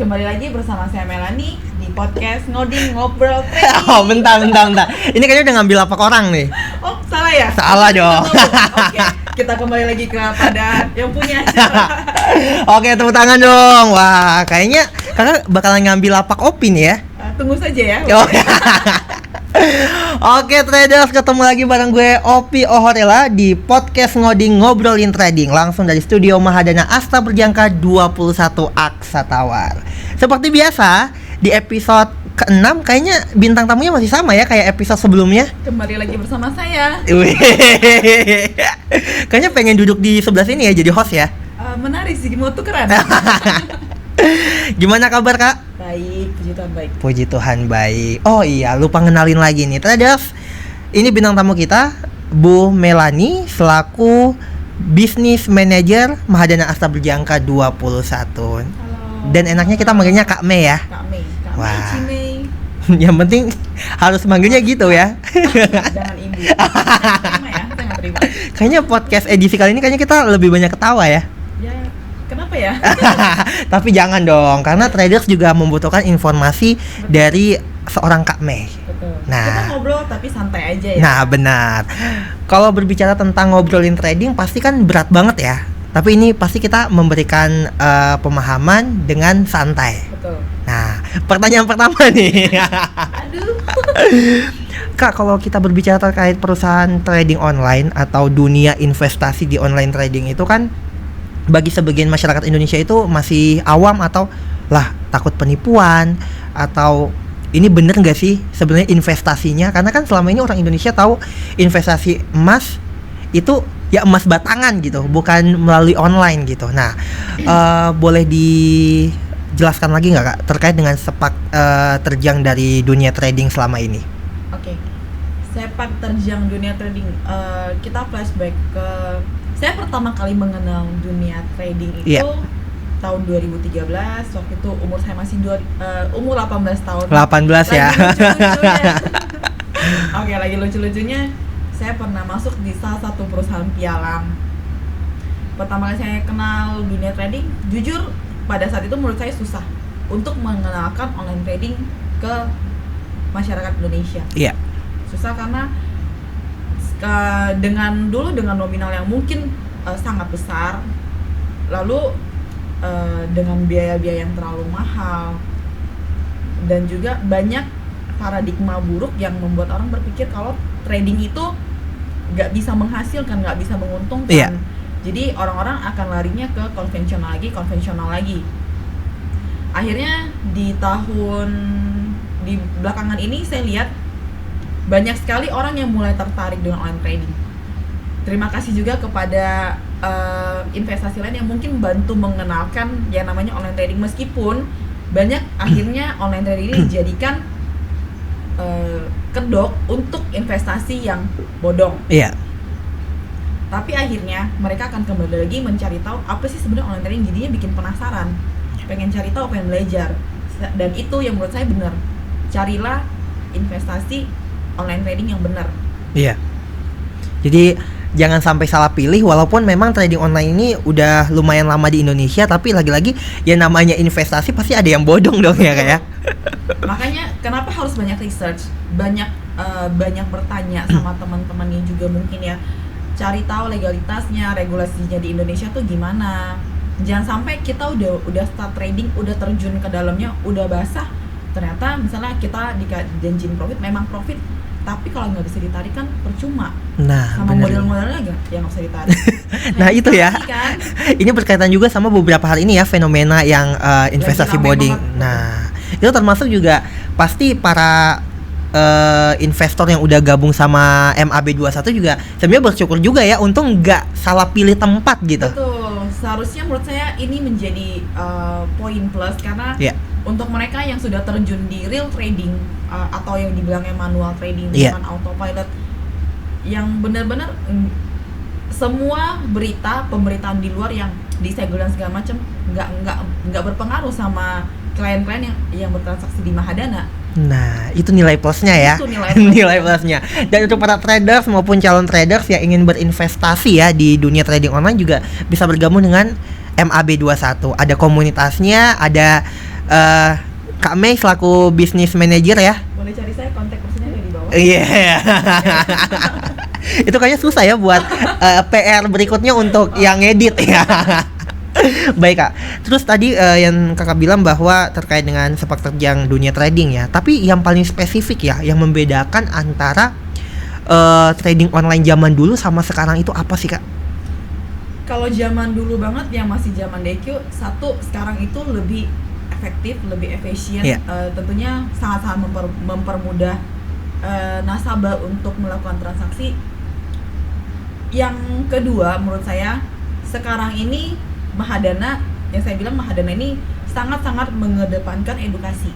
kembali lagi bersama saya Melanie di podcast Ngoding Ngobrol Trading. Oh, bentar. Ini kayaknya udah ngambil lapak orang nih. Oh, salah ya? Salah dong. Oke, kita kembali lagi kepada yang punya acara. Oke, tepuk tangan dong. Wah, kayaknya kakak bakalan ngambil lapak Opin ya. Tunggu saja ya. Oh. Oke traders, ketemu lagi bareng gue Opi Ohorela di podcast Ngoding Ngobrolin Trading langsung dari studio Mahadana Asta Berjangka 21 Aksa Tawar. Seperti biasa di episode ke-6 kayaknya bintang tamunya masih sama ya kayak episode sebelumnya. Kembali lagi bersama saya. Kayaknya pengen duduk di sebelah sini ya jadi host ya. Menarik sih, mau tukeran. Gimana kabar kak? Baik, puji Tuhan baik. Puji Tuhan baik. Oh iya, lupa ngenalin lagi nih traders. Ini bintang tamu kita, Bu Melanie selaku Business Manager Mahadana Asta Berjangka 21. Halo. Dan enaknya kita manggilnya Kak Mei ya. Kak Mei, Wah. Cimei. Yang penting harus manggilnya gitu ya. Jangan ibu. Terima ya, saya nggak terima. Kayaknya podcast edisi kali ini kayaknya kita lebih banyak ketawa ya. Ya, kenapa ya? Tapi jangan dong, karena traders juga membutuhkan informasi dari seorang Kak Mei. Betul. Nah. Kita ngobrol tapi santai aja ya. Nah benar. Kalau berbicara tentang ngobrolin trading pasti kan berat banget ya. Tapi ini pasti kita memberikan pemahaman dengan santai. Betul. Nah, pertanyaan pertama nih. Aduh. Kak, kalau kita berbicara terkait perusahaan trading online atau dunia investasi di online trading itu kan bagi sebagian masyarakat Indonesia itu masih awam atau lah takut penipuan atau ini bener nggak sih sebenarnya investasinya, karena kan selama ini orang Indonesia tahu investasi emas itu ya emas batangan gitu, bukan melalui online gitu. Nah, boleh dijelaskan lagi nggak kak terkait dengan sepak terjang dari dunia trading selama ini? Oke. Sepak terjang dunia trading. Kita flashback ke saya pertama kali mengenal dunia trading itu tahun 2013. Waktu itu umur saya masih umur 18 tahun. 18 ya. Lucu-lucunya. Oke, lagi lucu-lucunya saya pernah masuk di salah satu perusahaan pialang. Pertama kali saya kenal dunia trading, jujur pada saat itu menurut saya susah untuk mengenalkan online trading ke masyarakat Indonesia. Iya. Susah karena dengan nominal yang mungkin sangat besar, lalu dengan biaya-biaya yang terlalu mahal, dan juga banyak paradigma buruk yang membuat orang berpikir kalau trading itu nggak bisa menghasilkan, nggak bisa menguntungkan. Iya. Jadi orang-orang akan larinya ke konvensional lagi. Akhirnya di belakangan ini saya lihat banyak sekali orang yang mulai tertarik dengan online trading. Terima kasih juga kepada investasi lain yang mungkin bantu mengenalkan yang namanya online trading, meskipun banyak akhirnya online trading ini dijadikan kedok untuk investasi yang bodong. Iya. Tapi akhirnya mereka akan kembali lagi mencari tahu apa sih sebenarnya online trading, jadinya bikin penasaran, pengen cari tahu, pengen belajar. Dan itu yang menurut saya benar. Carilah investasi online trading yang benar. Iya. Jadi jangan sampai salah pilih, walaupun memang trading online ini udah lumayan lama di Indonesia, tapi lagi-lagi ya namanya investasi pasti ada yang bodong dong ya kayak. Makanya kenapa harus banyak research, banyak bertanya sama teman-temannya juga mungkin ya. Cari tahu legalitasnya, regulasinya di Indonesia tuh gimana. Jangan sampai kita udah start trading, udah terjun ke dalamnya, udah basah. Ternyata misalnya kita dijanjiin profit, memang profit, tapi kalau nggak bisa ditarik kan percuma. Nah, sama model-modelnya yang nggak bisa ditarik. Nah itu ya. Kan? Ini berkaitan juga sama beberapa hari ini ya fenomena yang investasi boding. Nah, itu termasuk juga pasti para investor yang udah gabung sama MAB21 juga sebenarnya bersyukur juga ya, untung nggak salah pilih tempat gitu. Betul, seharusnya menurut saya ini menjadi poin plus karena untuk mereka yang sudah terjun di real trading atau yang dibilangnya manual trading dengan autopilot, yang benar-benar semua pemberitaan di luar yang disegel dan segala macam nggak berpengaruh sama klien-klien yang bertransaksi di Mahadana. Nah, itu nilai plusnya ya. Itu nilai plusnya. Dan untuk para traders maupun calon traders yang ingin berinvestasi ya di dunia trading online juga bisa bergabung dengan MAB21. Ada komunitasnya, ada Kak Mei selaku bisnis manager ya. Boleh cari saya, kontak personnya ada di bawah. Iya. Itu kayaknya susah ya buat PR berikutnya untuk yang edit ya. Baik Kak. Terus tadi yang Kakak bilang bahwa terkait dengan sepak terjang dunia trading ya. Tapi yang paling spesifik ya, yang membedakan antara trading online zaman dulu sama sekarang itu apa sih Kak? Kalau zaman dulu banget yang masih zaman DQ, satu sekarang itu lebih efektif, lebih efisien, tentunya sangat-sangat mempermudah nasabah untuk melakukan transaksi. Yang kedua menurut saya sekarang ini Mahadana, yang saya bilang Mahadana ini sangat-sangat mengedepankan edukasi.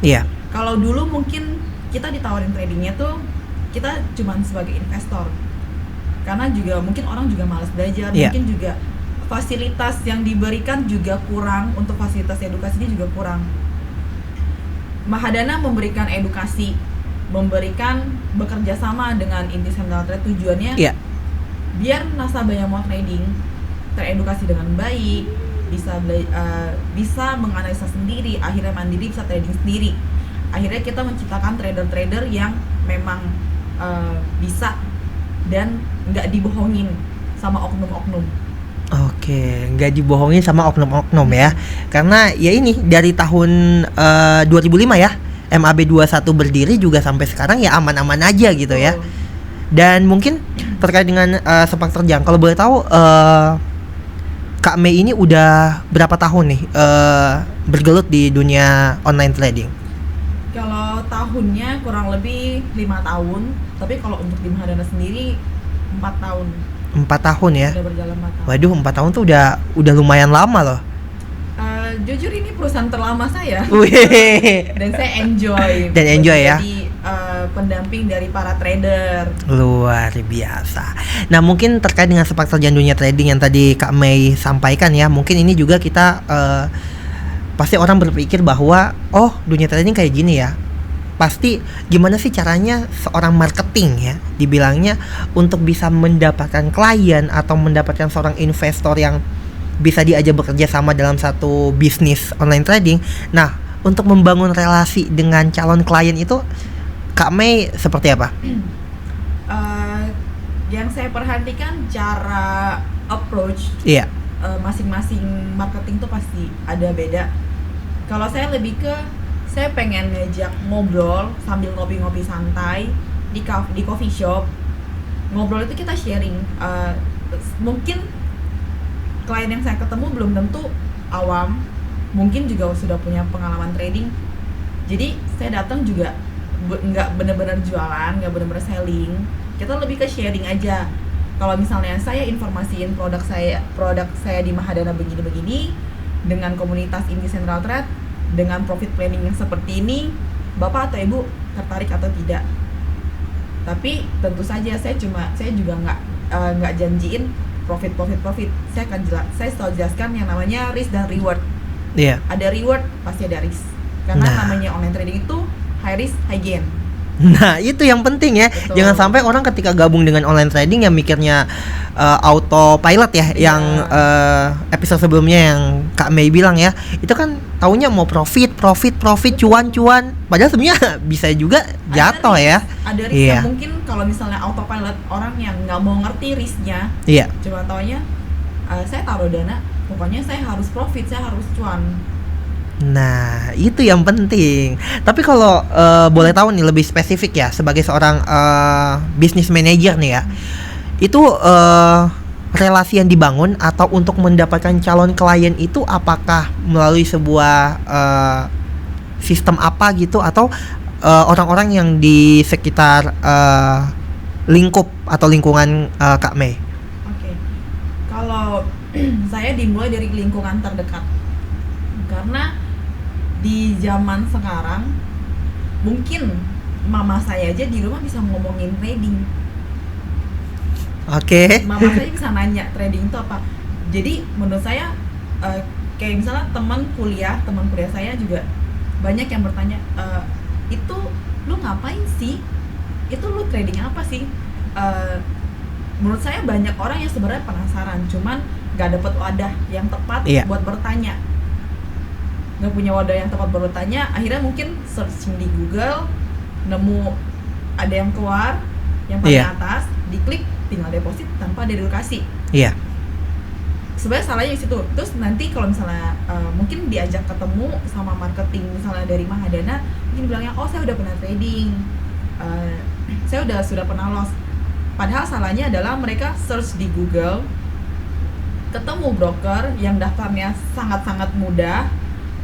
Iya. Kalau dulu mungkin kita ditawarin tradingnya tuh kita cuma sebagai investor, karena juga mungkin orang juga malas belajar, mungkin juga fasilitas yang diberikan juga kurang, untuk fasilitas edukasinya juga kurang. Mahadana memberikan edukasi, memberikan bekerja sama dengan Inti Central Trade, tujuannya biar nasabah yang mau trading teredukasi dengan baik, bisa menganalisa sendiri, akhirnya mandiri bisa trading sendiri. Akhirnya kita menciptakan trader-trader yang memang bisa dan nggak dibohongin sama oknum-oknum. Oke, nggak dibohongin sama oknum-oknum ya. Karena ya ini dari tahun 2005 ya, MAB 21 berdiri juga sampai sekarang ya aman-aman aja gitu ya. Dan mungkin terkait dengan sepak terjang, kalau boleh tahu Kak Mei ini udah berapa tahun nih bergelut di dunia online trading? Kalau tahunnya kurang lebih 5 tahun, tapi kalau untuk di Mahadana sendiri 4 tahun. 4 tahun ya? Udah berjalan 4 tahun. Waduh, 4 tahun tuh udah lumayan lama loh. Jujur ini perusahaan terlama saya. Dan saya enjoy. Dan enjoy ya? Jadi pendamping dari para trader. Luar biasa. Nah mungkin terkait dengan sepak terjang dunia trading yang tadi Kak Mei sampaikan ya, mungkin ini juga kita pasti orang berpikir bahwa oh dunia trading kayak gini ya. Pasti gimana sih caranya seorang marketing ya, dibilangnya untuk bisa mendapatkan klien atau mendapatkan seorang investor yang bisa diajak bekerja sama dalam satu bisnis online trading. Nah, untuk membangun relasi dengan calon klien itu Kak Mei seperti apa? Yang saya perhatikan cara approach masing-masing marketing tuh pasti ada beda. Kalau saya lebih ke saya pengen ngajak ngobrol sambil ngopi-ngopi santai di coffee shop. Ngobrol itu kita sharing. Mungkin klien yang saya ketemu belum tentu awam, mungkin juga sudah punya pengalaman trading. Jadi saya datang juga nggak benar-benar jualan, nggak benar-benar selling. Kita lebih ke sharing aja. Kalau misalnya saya informasiin produk saya di Mahadana begini-begini, dengan komunitas Inti Central Trade, dengan profit planning yang seperti ini, Bapak atau Ibu tertarik atau tidak? Tapi tentu saja saya juga nggak janjiin profit. Saya selalu jelaskan yang namanya risk dan reward. Ada reward pasti ada risk, karena namanya online trading itu high risk high gain. Nah itu yang penting ya. Betul. Jangan sampai orang ketika gabung dengan online trading yang mikirnya autopilot ya. Yang episode sebelumnya yang Kak Mei bilang ya, itu kan taunya mau profit, cuan. Padahal sebenarnya bisa juga jatuh ya. Ada risk yang mungkin kalau misalnya autopilot, orang yang nggak mau ngerti risknya, cuma taunya saya taruh dana, pokoknya saya harus profit, saya harus cuan. Nah itu yang penting. Tapi kalau boleh tahu nih lebih spesifik ya, sebagai seorang business manager nih ya, itu relasi yang dibangun atau untuk mendapatkan calon klien itu apakah melalui sebuah sistem apa gitu, atau orang-orang yang di sekitar lingkup atau lingkungan Kak Mei? Oke. Kalau saya dimulai dari lingkungan terdekat, karena di zaman sekarang mungkin mama saya aja di rumah bisa ngomongin trading. Mama saya bisa nanya trading itu apa. Jadi menurut saya kayak misalnya teman kuliah saya juga banyak yang bertanya, itu lu ngapain sih? Itu lu trading apa sih? Menurut saya banyak orang yang sebenarnya penasaran, cuman nggak dapet wadah yang tepat buat bertanya. nggak punya wadah yang tempat bertanya, akhirnya mungkin searching di Google, nemu ada yang keluar yang paling atas, diklik, tinggal deposit tanpa ada edukasi. Iya. Sebenarnya salahnya di situ. Terus nanti kalau misalnya mungkin diajak ketemu sama marketing misalnya dari Mahadana, mungkin bilangnya, oh saya udah pernah trading, saya sudah pernah loss. Padahal salahnya adalah mereka search di Google, ketemu broker yang daftarnya sangat-sangat mudah,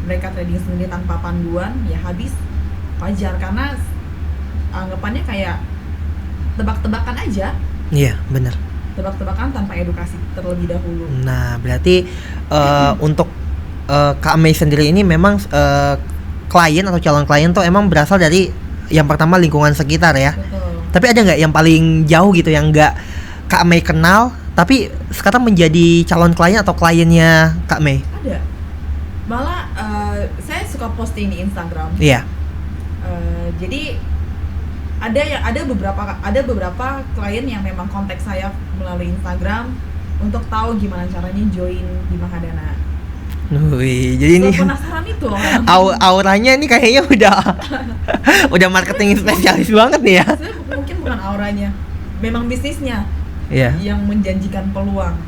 mereka trading sendiri tanpa panduan, ya habis. Wajar, karena anggapannya kayak tebak-tebakan aja. Iya, benar. Tebak-tebakan tanpa edukasi terlebih dahulu. Nah, berarti untuk Kak Mei sendiri ini memang klien atau calon klien tuh emang berasal dari yang pertama lingkungan sekitar ya. Betul. Tapi ada nggak yang paling jauh gitu yang nggak Kak Mei kenal, tapi sekarang menjadi calon klien atau kliennya Kak Mei? Ada. Malah saya suka posting di Instagram. Iya. Jadi ada beberapa klien yang memang kontak saya melalui Instagram untuk tahu gimana caranya join di Mahadana. Wih, jadi ini penasaran itu auranya ini kayaknya udah marketing spesialis banget nih ya. Mungkin bukan auranya, memang bisnisnya yang menjanjikan peluang.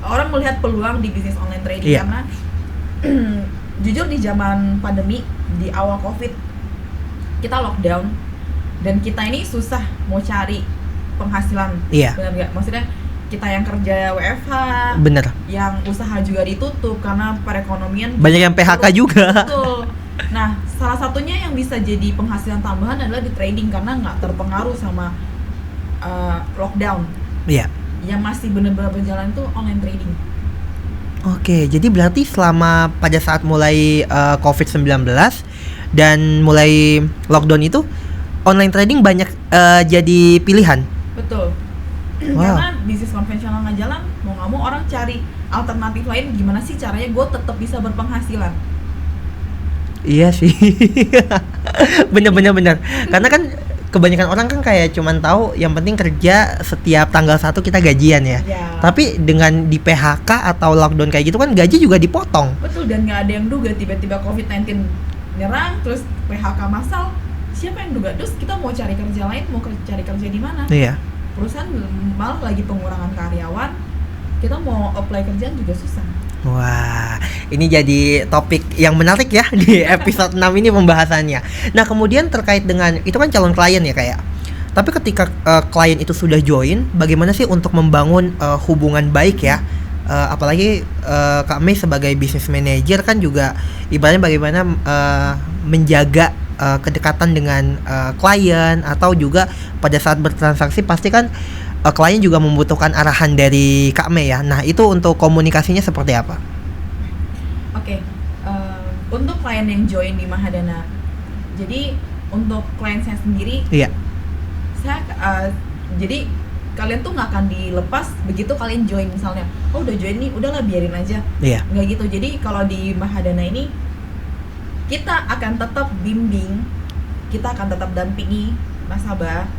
Orang melihat peluang di bisnis online trading karena jujur di zaman pandemi, di awal COVID kita lockdown dan kita ini susah mau cari penghasilan. Benar nggak? Maksudnya kita yang kerja WFH, bener, yang usaha juga ditutup karena perekonomian banyak yang PHK juga. Betul. Nah, salah satunya yang bisa jadi penghasilan tambahan adalah di trading karena nggak terpengaruh sama lockdown. Iya. Yang masih benar-benar berjalan itu online trading. Oke, jadi berarti selama pada saat mulai COVID-19 dan mulai lockdown itu online trading banyak jadi pilihan. Betul. Karena bisnis konvensional nggak jalan, mau nggak mau orang cari alternatif lain, gimana sih caranya gue tetap bisa berpenghasilan. Iya sih. bener. Karena kan kebanyakan orang kan kayak cuman tahu yang penting kerja setiap tanggal 1 kita gajian ya. Tapi dengan di PHK atau lockdown kayak gitu kan gaji juga dipotong. Betul, dan nggak ada yang duga tiba-tiba COVID-19 nyerang, terus PHK massal. Siapa yang duga? Terus kita mau cari kerja lain, mau cari kerja di mana? Iya. Perusahaan malah lagi pengurangan karyawan, kita mau apply kerjaan juga susah. Wah, ini jadi topik yang menarik ya di episode 6 ini pembahasannya. Nah, kemudian terkait dengan itu kan calon klien ya kayak. Tapi ketika klien itu sudah join, bagaimana sih untuk membangun hubungan baik ya? Apalagi Kak Mei sebagai business manager kan juga ibaratnya bagaimana menjaga kedekatan dengan klien, atau juga pada saat bertransaksi pasti kan klien juga membutuhkan arahan dari Kak Mei ya. Nah, itu untuk komunikasinya seperti apa? Oke, untuk klien yang join di Mahadana, jadi untuk klien saya sendiri, saya jadi kalian tuh nggak akan dilepas begitu kalian join. Misalnya, oh udah join nih, udahlah biarin aja. Nggak gitu. Jadi kalau di Mahadana ini kita akan tetap bimbing, kita akan tetap dampingi nasabah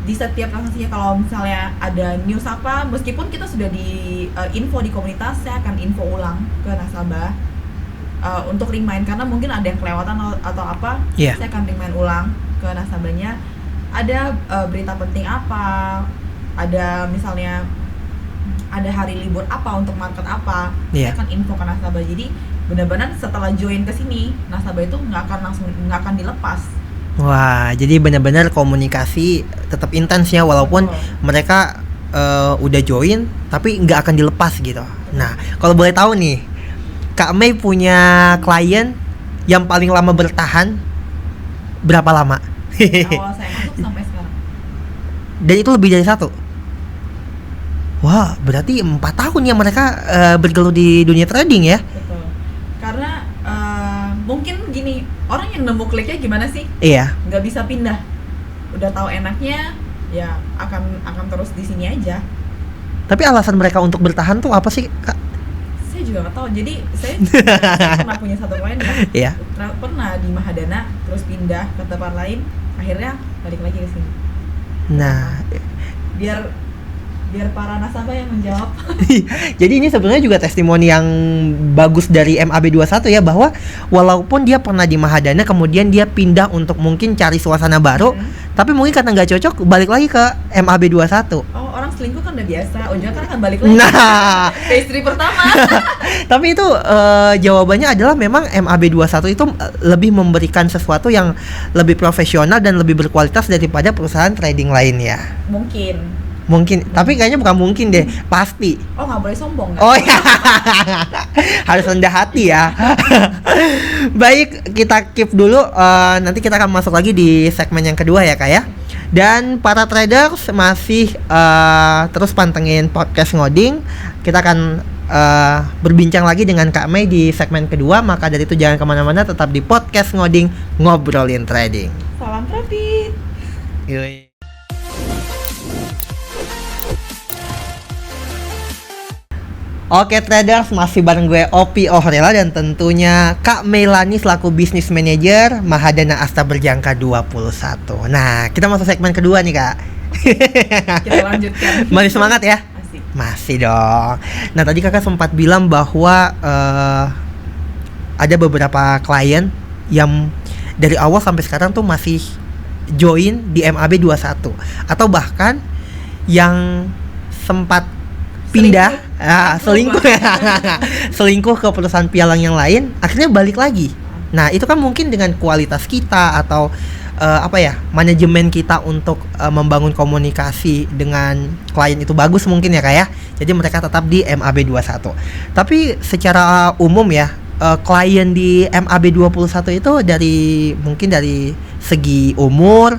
di setiap transaksinya. Kalau misalnya ada news apa, meskipun kita sudah di info di komunitas, saya akan info ulang ke nasabah untuk remind, karena mungkin ada yang kelewatan atau apa, saya akan remind ulang ke nasabahnya. Ada berita penting apa, ada misalnya ada hari libur apa untuk market apa, saya akan info ke nasabah. Jadi benar-benar setelah join ke sini, nasabah itu nggak akan dilepas. Wah, jadi benar-benar komunikasi tetap intens ya, walaupun mereka udah join tapi nggak akan dilepas gitu. Nah, kalau boleh tahu nih, Kak Mei punya klien yang paling lama bertahan berapa lama? Awal saya masuk sampai sekarang. Dan itu lebih dari 1. Wah, berarti 4 tahun ya mereka bergelut di dunia trading ya? Betul. Karena mungkin gini, orang yang nemu kliknya gimana sih? Iya. Nggak bisa pindah. Udah tahu enaknya, ya akan terus di sini aja. Tapi alasan mereka untuk bertahan tuh apa sih, Kak? Saya juga nggak tahu. Jadi saya pernah punya satu klien ya, pernah di Mahadana, terus pindah ke tempat lain, akhirnya balik lagi ke sini. Nah, biar biar para nasabah yang menjawab. Jadi ini sebenarnya juga testimoni yang bagus dari MAB21 ya, bahwa walaupun dia pernah di Mahadana kemudian dia pindah untuk mungkin cari suasana baru, tapi mungkin karena nggak cocok balik lagi ke MAB21. Oh, orang selingkuh kan udah biasa, ujungnya kan akan balik lagi. Nah, ke istri pertama. tapi itu jawabannya adalah memang MAB21 itu lebih memberikan sesuatu yang lebih profesional dan lebih berkualitas daripada perusahaan trading lainnya. Mungkin, tapi kayaknya bukan mungkin deh, pasti. Oh, nggak boleh sombong kan? Oh ya, harus rendah hati ya. Baik, kita keep dulu. Nanti kita akan masuk lagi di segmen yang kedua ya Kak ya. Dan para traders masih terus pantengin podcast Ngoding. Kita akan berbincang lagi dengan Kak Mei di segmen kedua. Maka dari itu jangan kemana-mana, tetap di podcast Ngoding, ngobrolin trading. Salam profit. Yoi. Oke traders, masih bareng gue Opi Ohrela dan tentunya Kak Meilani selaku Business Manager Mahadana Asta Berjangka 21. Nah, kita masuk segmen kedua nih Kak. Kita lanjutkan. Masih semangat ya? Masih dong. Nah, tadi Kakak sempat bilang bahwa ada beberapa klien yang dari awal sampai sekarang tuh masih join di MAB21, atau bahkan yang sempat pindah selingkuh ke perusahaan pialang yang lain, akhirnya balik lagi. Nah, itu kan mungkin dengan kualitas kita atau manajemen kita untuk membangun komunikasi dengan klien itu bagus mungkin ya Kak ya. Jadi mereka tetap di MAB21. Tapi secara umum ya, klien di MAB21 itu mungkin dari segi umur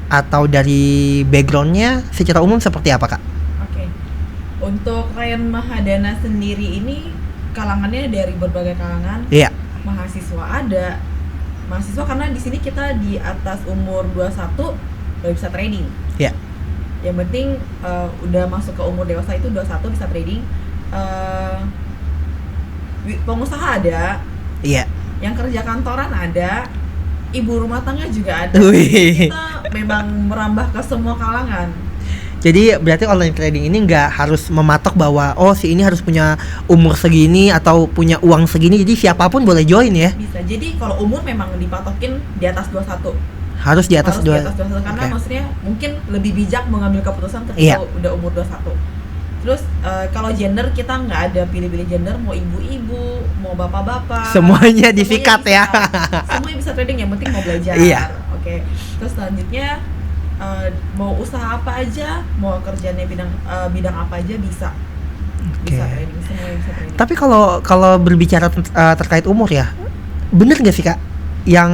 atau dari backgroundnya secara umum seperti apa Kak? Untuk klien Mahadana sendiri ini kalangannya dari berbagai kalangan. Iya. Mahasiswa ada. Mahasiswa karena di sini kita di atas umur 21 udah bisa trading. Iya. Yang penting udah masuk ke umur dewasa itu 21 bisa trading. Pengusaha ada. Iya. Yang kerja kantoran ada. Ibu rumah tangga juga ada. Kita memang merambah ke semua kalangan. Jadi berarti online trading ini nggak harus mematok bahwa si ini harus punya umur segini atau punya uang segini. Jadi siapapun boleh join ya? Bisa. Jadi kalau umur memang dipatokin di atas 21. Harus di atas 21 karena maksudnya mungkin lebih bijak mengambil keputusan ketika udah umur 21. Terus kalau gender kita nggak ada pilih-pilih gender, mau ibu-ibu, mau bapak-bapak. Semuanya disikat ya. Semuanya bisa trading, yang penting mau belajar. Iya. Oke. Terus selanjutnya mau usaha apa aja, mau kerjanya bidang apa aja bisa. Bisa trading, semuanya bisa trading. Tapi kalau berbicara terkait umur ya, bener nggak sih Kak yang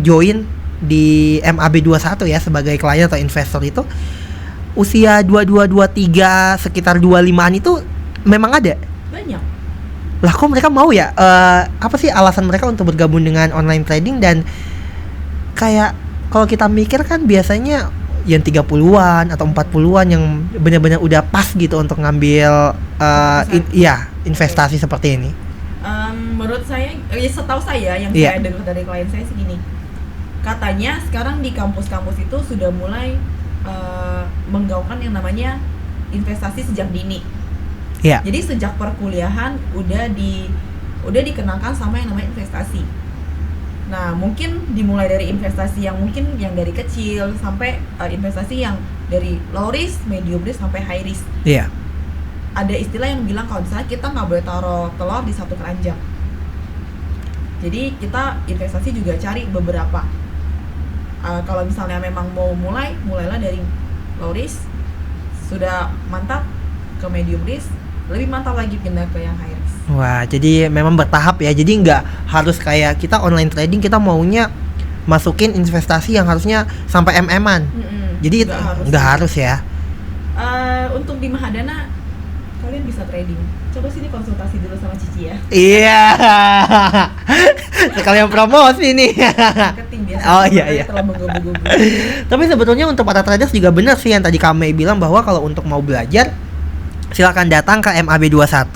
join di MAB21 ya sebagai klien atau investor itu usia 22, 23, sekitar 25-an itu memang ada? Banyak. Lah kok mereka mau ya? Apa sih alasan mereka untuk bergabung dengan online trading? Dan kayak kalau kita mikir kan biasanya yang 30-an atau 40-an yang benar-benar udah pas gitu untuk ngambil investasi seperti ini. Menurut saya, setahu saya yang saya dengar dari klien saya segini, katanya sekarang di kampus-kampus itu sudah mulai menggaungkan yang namanya investasi sejak dini. Jadi sejak perkuliahan udah dikenalkan sama yang namanya investasi. Nah, mungkin dimulai dari investasi yang mungkin yang dari kecil sampai investasi yang dari low risk, medium risk sampai high risk. Iya. Ada istilah yang bilang kalau misalnya kita nggak boleh taruh telur di satu keranjang. Jadi kita investasi juga cari beberapa. Kalau misalnya memang mau mulailah dari low risk, sudah mantap ke medium risk, lebih mantap lagi pindah ke yang high risk. Wah, jadi memang bertahap ya. Jadi nggak harus kayak kita online trading kita maunya masukin investasi yang harusnya sampai MM-an. Jadi nggak harus ya. Untuk di Mahadana kalian bisa trading. Coba sini konsultasi dulu sama Cici ya. Iya. Sekalian promosi nih. Marketing biasa. Oh iya. Tapi sebetulnya untuk para traders juga benar sih yang tadi Kame bilang bahwa kalau untuk mau belajar silakan datang ke MAB21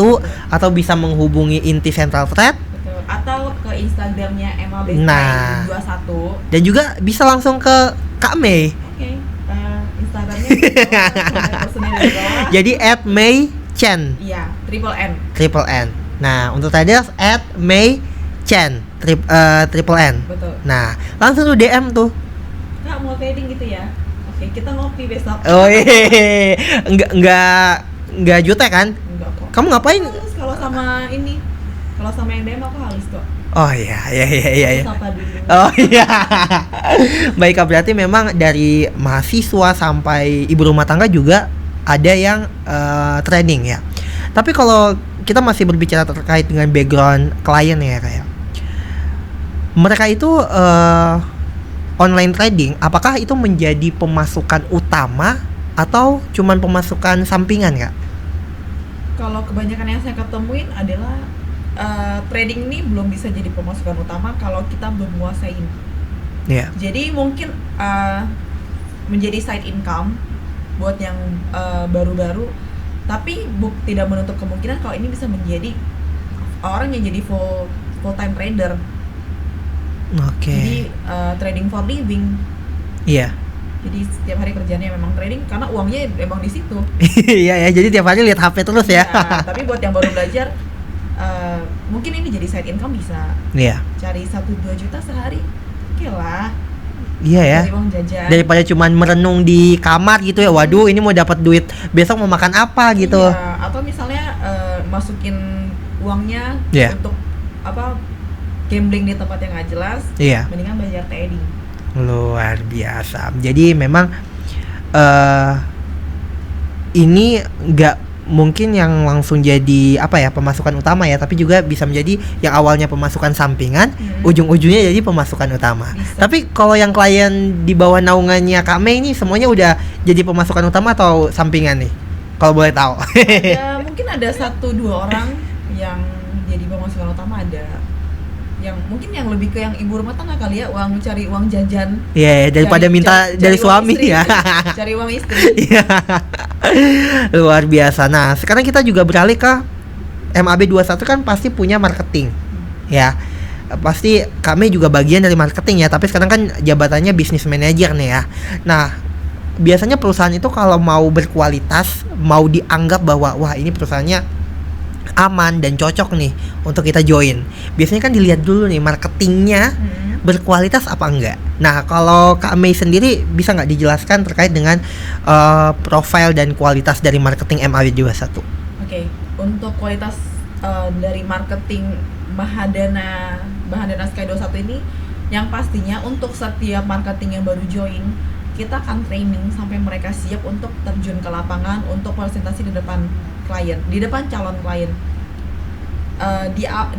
atau bisa menghubungi Inti Central Trade. Betul. Atau ke Instagramnya MAB21. Dan juga bisa langsung ke Kak Mei. Instagramnya Jadi @Mei-Chen. Iya, triple N. Triple N. Nah, untuk traders @Mei-Chen, triple N. Betul. Nah, langsung lu DM tuh. Kak, mau trading gitu ya? Oke, kita ngopi besok. Oh iya, enggak jutek kan? Enggak kok. Kamu ngapain? Halus kalau sama ini. Kalau sama yang DM aku halus kok. Oh iya. Sapa dulu. Oh iya. Baik Kak, berarti memang dari mahasiswa sampai ibu rumah tangga juga ada yang trading ya. Tapi kalau kita masih berbicara terkait dengan background klien ya kayak mereka itu online trading, apakah itu menjadi pemasukan utama atau cuman pemasukan sampingan Kak? Kalau kebanyakan yang saya ketemuin adalah trading ini belum bisa jadi pemasukan utama kalau kita belum menguasain. Yeah. Jadi mungkin menjadi side income buat yang baru-baru, tapi tidak menutup kemungkinan kalau ini bisa menjadi orang yang jadi full time trader. Oke. Jadi trading for living. Iya. Jadi setiap hari kerjanya memang trading karena uangnya memang di situ. Iya ya, jadi tiap hari lihat HP terus ya. Tapi buat yang baru belajar, mungkin ini jadi side income bisa. Iya. Cari 1-2 juta sehari, oke lah. Iya ya. Dari uang jajan. Daripada cuman merenung di kamar gitu ya. Waduh, ini mau dapat duit besok mau makan apa gitu. Iya. Atau misalnya masukin uangnya untuk gambling di tempat yang nggak jelas. Iya. Mendingan belajar trading. Luar biasa. Jadi memang ini nggak mungkin yang langsung jadi pemasukan utama ya, tapi juga bisa menjadi yang awalnya pemasukan sampingan, ujung-ujungnya jadi pemasukan utama. Bisa. Tapi kalau yang klien di bawah naungannya Kak Mei ini semuanya udah jadi pemasukan utama atau sampingan nih? Kalau boleh tahu. Mungkin ada 1-2 orang yang jadi pemasukan utama, ada yang mungkin yang lebih ke yang ibu rumah tangga kali ya, cari uang jajan. Iya, daripada minta dari suami ya. Cari uang istri. Iya. Luar biasa. Nah, sekarang kita juga beralih ke MAB21 kan pasti punya marketing. Ya. Pasti kami juga bagian dari marketing ya, tapi sekarang kan jabatannya business manager nih ya. Nah, biasanya perusahaan itu kalau mau berkualitas, mau dianggap bahwa wah ini perusahaannya aman dan cocok nih untuk kita join, biasanya kan dilihat dulu nih marketingnya berkualitas apa enggak. Nah, kalau Kak Mei sendiri bisa nggak dijelaskan terkait dengan profil dan kualitas dari marketing MAB21? Oke, untuk kualitas dari marketing Mahadana Sky 21 ini, yang pastinya untuk setiap marketing yang baru join, kita akan training sampai mereka siap untuk terjun ke lapangan untuk presentasi di depan klien, di depan calon klien.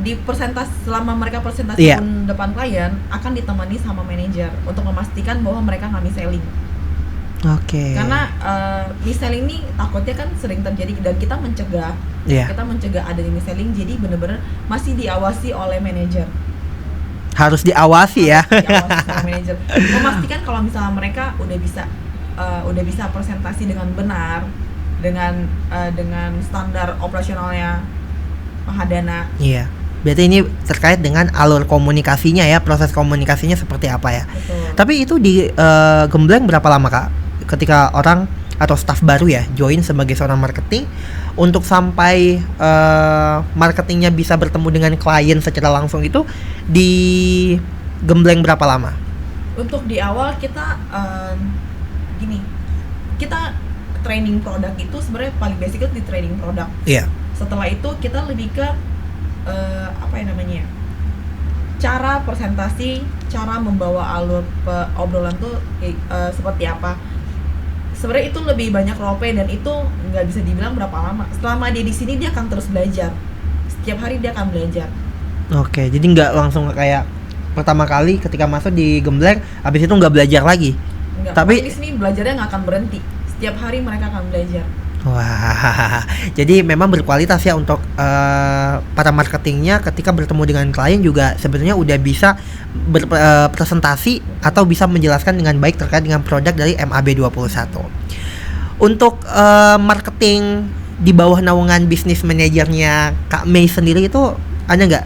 Di presentasi, selama mereka presentasi pun depan klien akan ditemani sama manajer untuk memastikan bahwa mereka nggak mis-selling. Oke. Karena mis-selling ini takutnya kan sering terjadi dan kita mencegah. Kita mencegah adanya mis-selling, jadi benar-benar masih diawasi oleh manajer. Harus diawasi ya. Diawasi sama manajer. Memastikan kalau misalnya mereka udah bisa presentasi dengan benar, dengan standar operasionalnya Mahadana. Iya. Berarti ini terkait dengan alur komunikasinya ya, proses komunikasinya seperti apa ya. Betul. Tapi itu di Gembleng berapa lama Kak? Ketika orang atau staff baru ya join sebagai seorang marketing, untuk sampai marketingnya bisa bertemu dengan klien secara langsung itu di Gembleng berapa lama? Untuk di awal kita kita training produk itu sebenarnya paling basic itu di training produk. Iya. Setelah itu kita lebih ke cara presentasi, cara membawa alur obrolan tuh seperti apa. Sebenarnya itu lebih banyak role-play dan itu nggak bisa dibilang berapa lama. Selama dia di sini dia akan terus belajar. Setiap hari dia akan belajar. Oke, jadi nggak langsung kayak pertama kali ketika masuk di Gembleng, habis itu nggak belajar lagi. Enggak, tapi di sini belajarnya nggak akan berhenti. Setiap hari mereka akan belajar. Wah, jadi memang berkualitas ya untuk para marketingnya ketika bertemu dengan klien juga sebenarnya udah bisa berpresentasi atau bisa menjelaskan dengan baik terkait dengan produk dari MAB21. Untuk marketing di bawah naungan bisnis manajernya Kak Mei sendiri itu ada nggak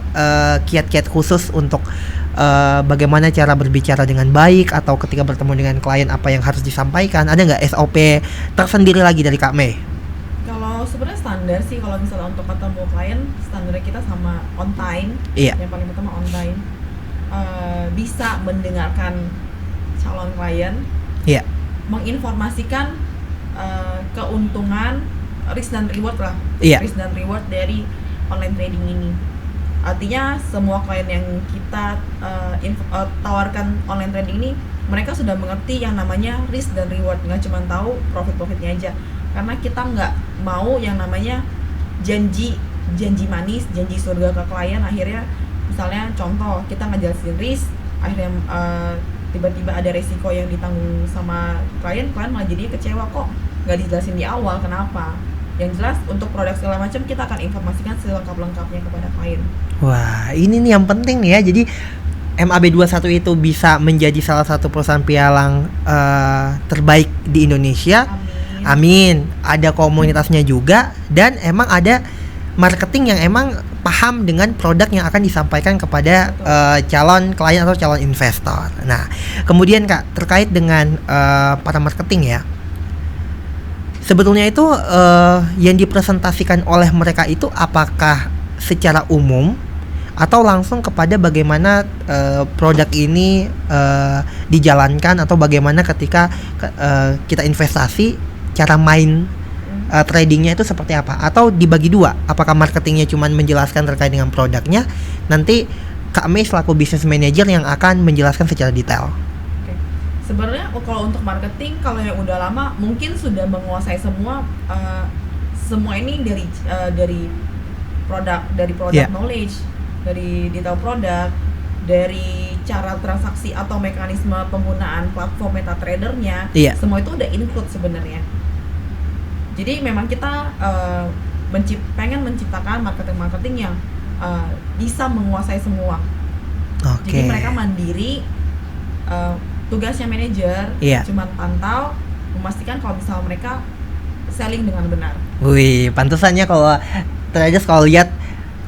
kiat-kiat khusus untuk bagaimana cara berbicara dengan baik, atau ketika bertemu dengan klien apa yang harus disampaikan? Ada nggak SOP tersendiri lagi dari Kak Mei? Kalau sebenarnya standar sih, kalau misalnya untuk ketemu klien, standarnya kita sama on time. Yang paling pertama on time. Bisa mendengarkan calon klien, menginformasikan keuntungan, risk dan reward lah, risk dan reward dari online trading ini. Artinya semua klien yang kita tawarkan online trading ini, mereka sudah mengerti yang namanya risk dan reward, nggak cuma tahu profitnya aja. Karena kita nggak mau yang namanya janji manis, janji surga ke klien, akhirnya misalnya contoh kita ngejelasin risk, akhirnya tiba-tiba ada resiko yang ditanggung sama klien malah jadinya kecewa, kok nggak dijelasin di awal kenapa. Yang jelas untuk produk segala macam kita akan informasikan selengkap-lengkapnya kepada klien. Wah, ini nih yang penting nih ya. Jadi MAB21 itu bisa menjadi salah satu perusahaan pialang terbaik di Indonesia. Amin. Ada komunitasnya juga, dan emang ada marketing yang emang paham dengan produk yang akan disampaikan kepada calon klien atau calon investor. Nah, kemudian Kak, terkait dengan para marketing ya, sebetulnya itu yang dipresentasikan oleh mereka itu apakah secara umum atau langsung kepada bagaimana produk ini dijalankan, atau bagaimana ketika kita investasi, cara main tradingnya itu seperti apa, atau dibagi dua, apakah marketingnya cuma menjelaskan terkait dengan produknya, nanti Kak Mei selaku business manager yang akan menjelaskan secara detail. Sebenarnya kalau untuk marketing, kalau yang udah lama mungkin sudah menguasai semua ini dari produk knowledge, dari detail produk, dari cara transaksi atau mekanisme penggunaan platform MetaTrader-nya, semua itu udah include sebenarnya. Jadi memang kita pengen menciptakan marketing yang bisa menguasai semua. Jadi mereka mandiri, tugasnya manajer cuma pantau, memastikan kalau misalnya mereka selling dengan benar. Wih, pantesannya kalau traders kalau lihat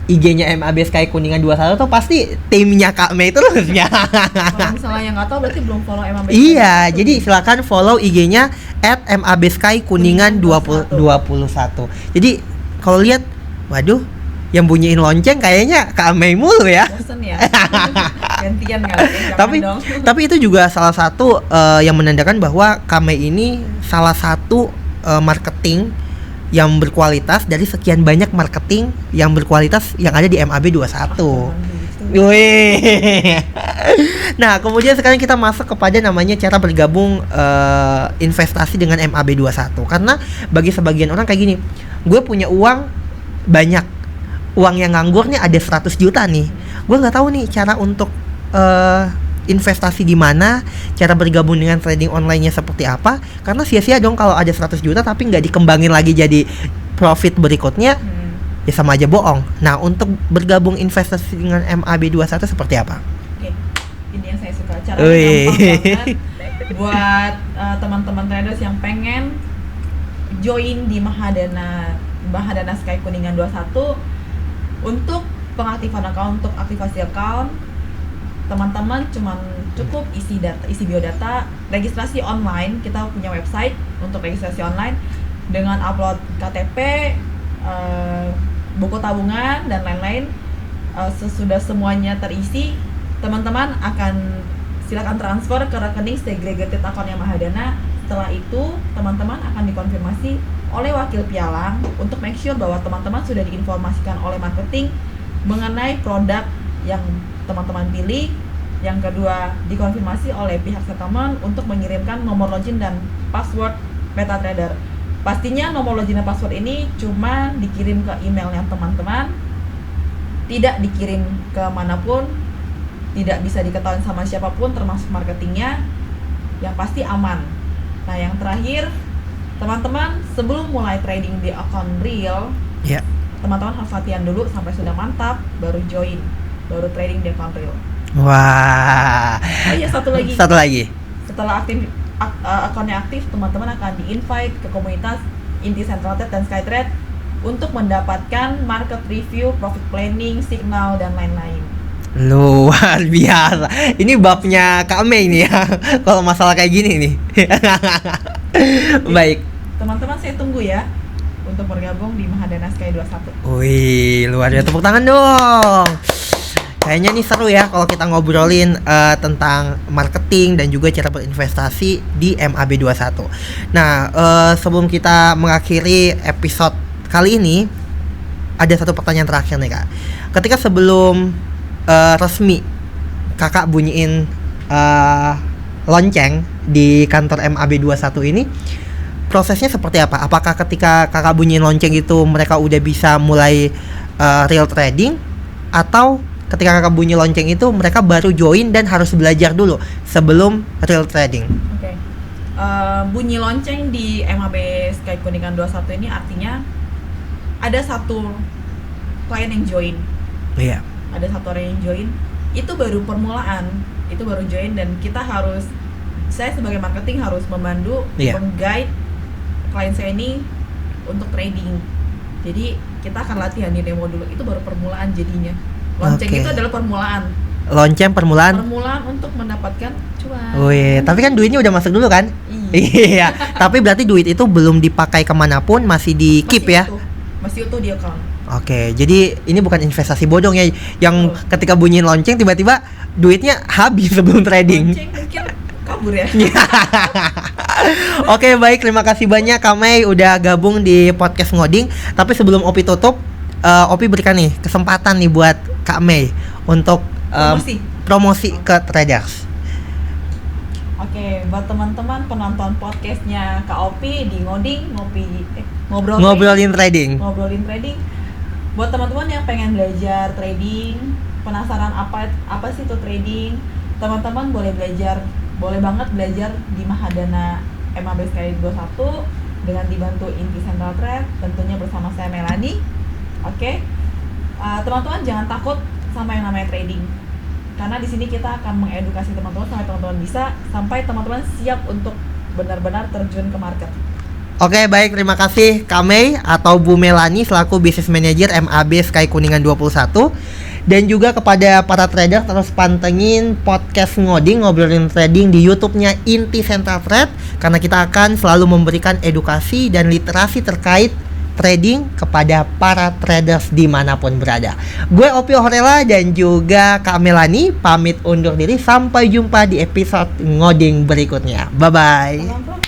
IG-nya MAB Sky Kuningan 21 tuh pasti timnya Kak Mei terusnya. Kalau misalnya yang nggak tahu berarti belum follow MAB Sky. Iya, jadi silakan follow IG-nya @MAB Sky Kuningan 21. Jadi kalau lihat, waduh, yang bunyiin lonceng kayaknya Kak Mei mulu ya. Bosen ya. Gantian kali. Tapi itu juga salah satu yang menandakan bahwa Kak Mei ini salah satu marketing yang berkualitas dari sekian banyak marketing yang berkualitas yang ada di MAB21. Wih. Nah, kemudian sekarang kita masuk kepada namanya cara bergabung investasi dengan MAB21. Karena bagi sebagian orang kayak gini, gue punya uang banyak, uang yang nganggurnya ada 100 juta nih. Gue nggak tahu nih cara untuk investasi di mana, cara bergabung dengan trading online-nya seperti apa, karena sia-sia dong kalau ada 100 juta tapi nggak dikembangin lagi jadi profit berikutnya, ya sama aja bohong. Nah, untuk bergabung investasi dengan MAB21 seperti apa? Oke, ini yang saya suka, caranya gampang banget buat teman-teman traders yang pengen join di Mahadana Sky Kuningan 21. Untuk pengaktifan account, untuk aktivasi account, teman-teman cuman cukup isi biodata, registrasi online. Kita punya website untuk registrasi online dengan upload KTP, buku tabungan dan lain-lain. Sesudah semuanya terisi, teman-teman akan silakan transfer ke rekening segregated account-nya Mahadana. Setelah itu teman-teman akan dikonfirmasi oleh wakil pialang untuk make sure bahwa teman-teman sudah diinformasikan oleh marketing mengenai produk yang teman-teman pilih. Yang kedua, dikonfirmasi oleh pihak settlement untuk mengirimkan nomor login dan password MetaTrader. Pastinya nomor login dan password ini cuma dikirim ke emailnya teman-teman, tidak dikirim ke manapun, tidak bisa diketahui sama siapapun termasuk marketingnya, yang pasti aman. Nah, yang terakhir, teman-teman sebelum mulai trading di account real, teman-teman harus latihan dulu sampai sudah mantap, baru join, baru trading di account real. Wah. Oh iya, satu lagi. Setelah akunnya aktif, teman-teman akan di-invite ke komunitas inti CentralTrade dan SkyTrade untuk mendapatkan market review, profit planning, signal dan lain-lain. Luar biasa. Ini babnya Kak Mei nih ya. Kalau masalah kayak gini nih. Baik. Teman-teman saya tunggu ya untuk bergabung di Mahadana Sky 21. Wih, luar biasa, tepuk tangan dong. Kayaknya nih seru ya kalau kita ngobrolin tentang marketing dan juga cara berinvestasi di MAB 21. Nah, sebelum kita mengakhiri episode kali ini, ada satu pertanyaan terakhir nih Kak. Ketika sebelum resmi Kakak bunyiin lonceng di kantor MAB 21 ini, prosesnya seperti apa? Apakah ketika Kakak bunyiin lonceng itu mereka udah bisa mulai real trading, atau ketika Kakak bunyi lonceng itu mereka baru join dan harus belajar dulu sebelum real trading? Oke. Bunyi lonceng di MAB Sky Kuningan 21 ini artinya ada satu klien yang join. Iya. Ada satu orang yang join, itu baru permulaan, itu baru join, dan saya sebagai marketing harus memandu, meng-guide klien saya ini untuk trading. Jadi kita akan latihan di demo dulu, itu baru permulaan jadinya. Lonceng itu adalah permulaan. Lonceng permulaan untuk mendapatkan cuan. Wih, tapi kan duitnya udah masuk dulu kan? Iya. Tapi berarti duit itu belum dipakai kemanapun, masih di keep ya? Masih utuh di account. Oke, jadi ini bukan investasi bodong ya, yang ketika bunyiin lonceng tiba-tiba duitnya habis sebelum trading. Lonceng mungkin kabur ya. Oke, baik, terima kasih banyak Kak Mei udah gabung di podcast Ngoding. Tapi sebelum Opi tutup, Opi berikan nih kesempatan nih buat Kak Mei untuk promosi ke traders. Oke, buat teman-teman penonton podcastnya Kak Opi di Ngoding, ngobrolin trading. Buat teman-teman yang pengen belajar trading, penasaran apa sih itu trading, teman-teman boleh banget belajar di Mahadana MAB Sky 21 dengan dibantu Inti Central Trade, tentunya bersama saya Melanie. Oke. Teman-teman jangan takut sama yang namanya trading. Karena di sini kita akan mengedukasi teman-teman sampai teman-teman siap untuk benar-benar terjun ke market. Oke, baik, terima kasih Kak Mei atau Bu Melanie selaku Business Manager MAB Sky Kuningan 21. Dan juga kepada para trader, terus pantengin podcast Ngoding, ngobrolin trading di YouTube-nya Inti Central Trade, karena kita akan selalu memberikan edukasi dan literasi terkait trading kepada para traders dimanapun berada. Gue Opi Horela dan juga Kak Melanie pamit undur diri. Sampai jumpa di episode Ngoding berikutnya. Bye-bye.